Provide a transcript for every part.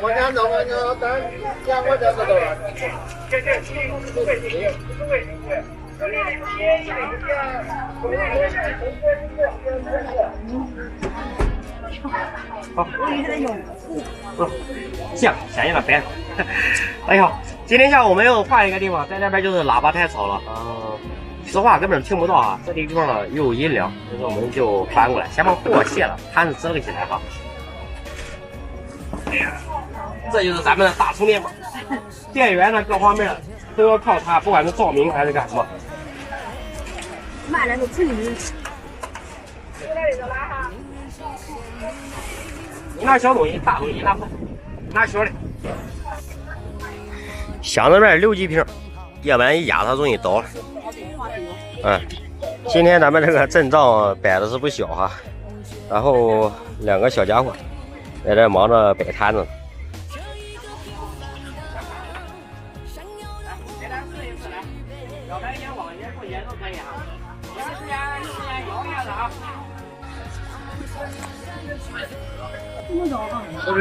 我想走，我想等，下我这个多少？好，行，想起了白。哎呀，今天下午我们又换一个地方，在那边就是喇叭太吵了，说话根本听不到啊。这地方呢又有阴凉，所以说我们就搬过来，先把货卸了，摊子支棱起来哈。哎呀，这就是咱们的大充电宝，电源呢各方面都要靠它，不管是照明还是干什么。买了个处理。你拿小东西，大东西拿不，拿小的。箱子面6几瓶，要不然一压它容易倒了。今天咱们这个阵仗摆的是不小哈，然后2个小家伙在这忙着摆摊子。我说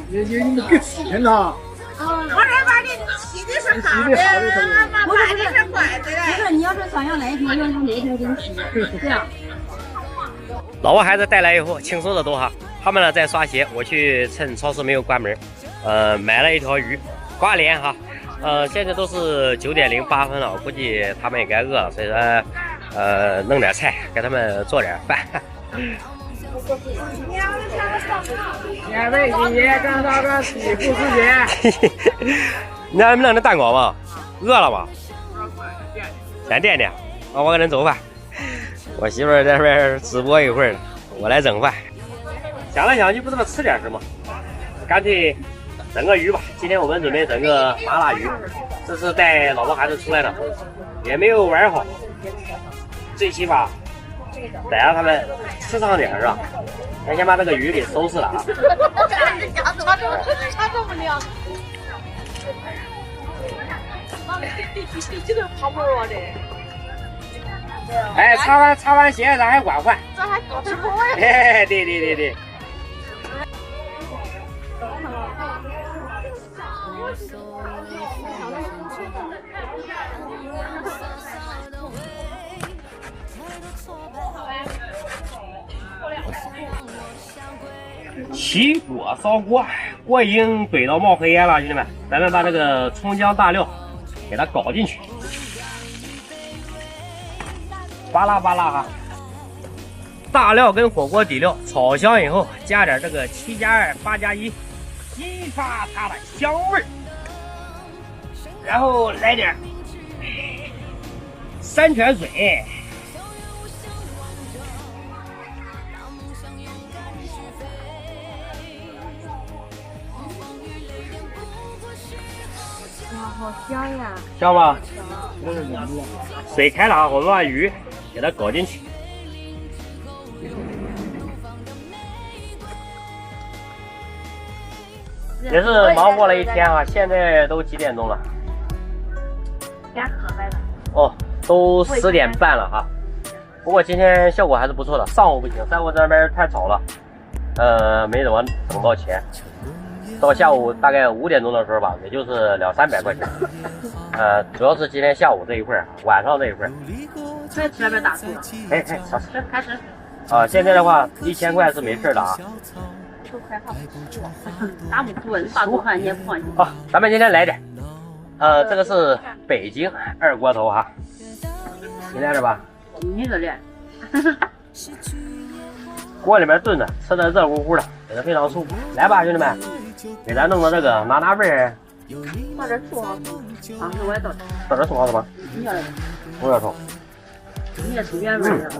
你们给吃钱呐？我这把你洗的是好的，买的是坏的。不是，你要是想要哪一瓶，要是哪一瓶给你洗，这样。老婆孩子带来以后，轻松的多哈。他们呢在刷鞋，我去趁超市没有关门，买了一条鱼，挂脸哈。现在都是9点08分了，我估计他们也该饿了，所以说弄点菜给他们做点饭。免费体验刚到个洗护时间。你还没弄那蛋糕吗？饿了吗？先垫垫。我给恁做饭。我媳妇在这边直播一会儿，我来整饭。想来想去，不知道吃点什么，干脆整个鱼吧。今天我们准备整个麻辣鱼，这是带老婆孩子出来的，也没有玩好，最起码得让他们吃上点是吧？咱先把这个鱼给收拾了啊。哎，擦完鞋咱还管换。这还搞直播呀？哎，对。起锅烧锅，锅已经怼到冒黑烟了，兄弟们，咱们把这个葱姜大料给它搞进去，巴拉巴拉哈。大料跟火锅底料炒香以后，加点这个7+2、8+1，激发它的香味儿，然后来点山泉水。好香呀！香吧？水开了啊，我们把鱼给它搞进去。也是忙活了一天啊，现在都几点钟了？哦，都10点半了哈。不过今天效果还是不错的，上午不行，上午这边太吵了，没怎么挣到钱。到下午大概5点钟的时候吧，也就是200-300块钱。主要是今天下午这一会儿，晚上这一会儿。再吃点打住了。哎，开始。现在的话1000块是没事的啊。都快好打不住，你大锅饭你也不放心。好，咱们今天来点，这个是北京二锅头哈，你来着吧？你这来。锅里面炖的，吃的热乎乎的，也是非常舒服。来吧，兄弟们，给咱弄个这个拿味儿。放点醋啊，我也倒。倒点醋好什么？你要来。我要葱。你也出原味儿了。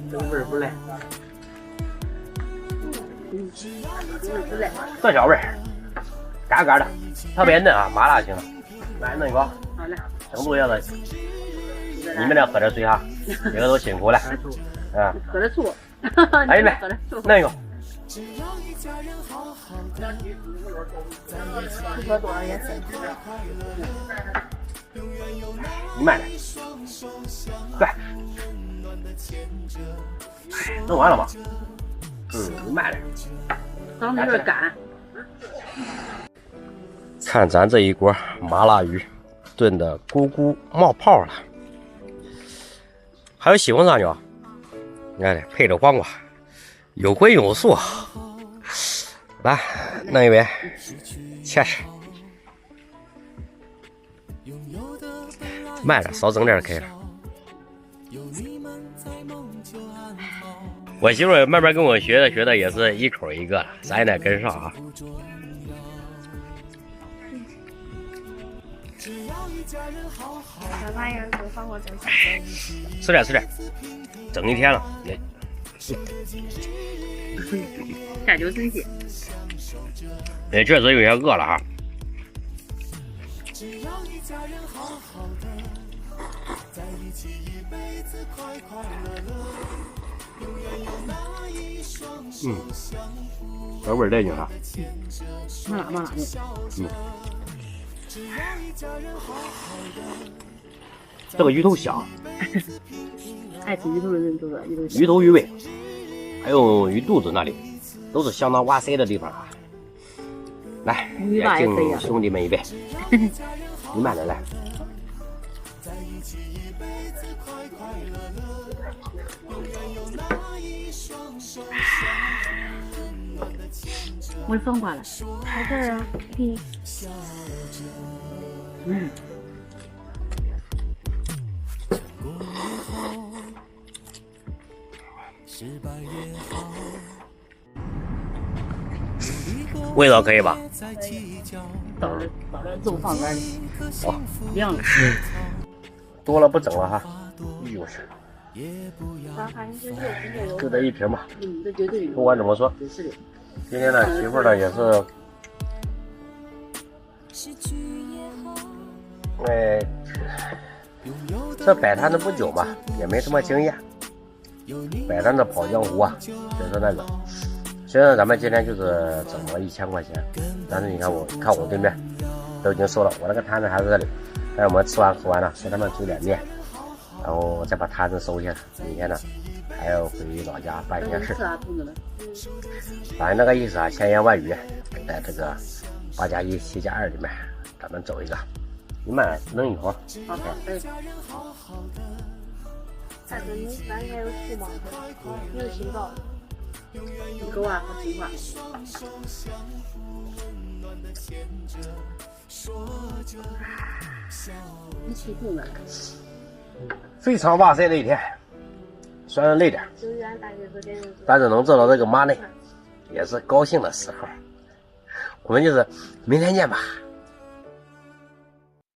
这个味儿不赖。这小味儿，干干的，特别嫩啊，麻辣型的，来嫩糕。好嘞。程度要的。你们俩喝点水哈，这个都辛苦了。喝点醋。来，妹，那个。喝多少也行。你慢点，快，弄完了吗？你慢点。刚那有点干。看咱这一锅麻辣鱼炖的咕咕冒泡了，还有西红柿呢，你看配着黄瓜，有荤有素。来，弄一杯，切吃。慢点，少整点可以了。我媳妇儿慢慢跟我学的也是一口一个了，咱也得跟上啊。这玩意儿都放我这吃点，整一天了。下酒神仙。也确实有些饿了哈。这味儿带劲哈。麻辣的。这个鱼头香，爱吃鱼头的人都是鱼头香。鱼头鱼尾，还有鱼肚子那里，都是相当哇塞的地方啊。来，也敬兄弟们一杯。你慢点来。我放过了。好吃啊！味道可以吧？倒点肉放这里。哦，凉了。多了不整了哈。就是，就这一瓶吧。这绝对。不管怎么说，今天呢，媳妇儿呢也是，这摆摊子不久嘛，也没什么经验。摆摊子跑江湖啊，就是那个。虽然咱们今天就是整了1000块钱，但是你看我对面都已经收了，我那个摊子还在这里。但是我们吃完喝完了，给他们煮点面，然后再把摊子收下。明天呢还要回老家办一件事。反正那个意思啊，千言万语，在这个8+1、7+2里面，咱们走一个。你慢弄一口。好，大哥，你晚上还有事吗？你有洗澡？你给我好听话。你起劲了。非常哇塞的一天，虽然累点，但是能挣到这个money，也是高兴的时候。我们就是明天见吧。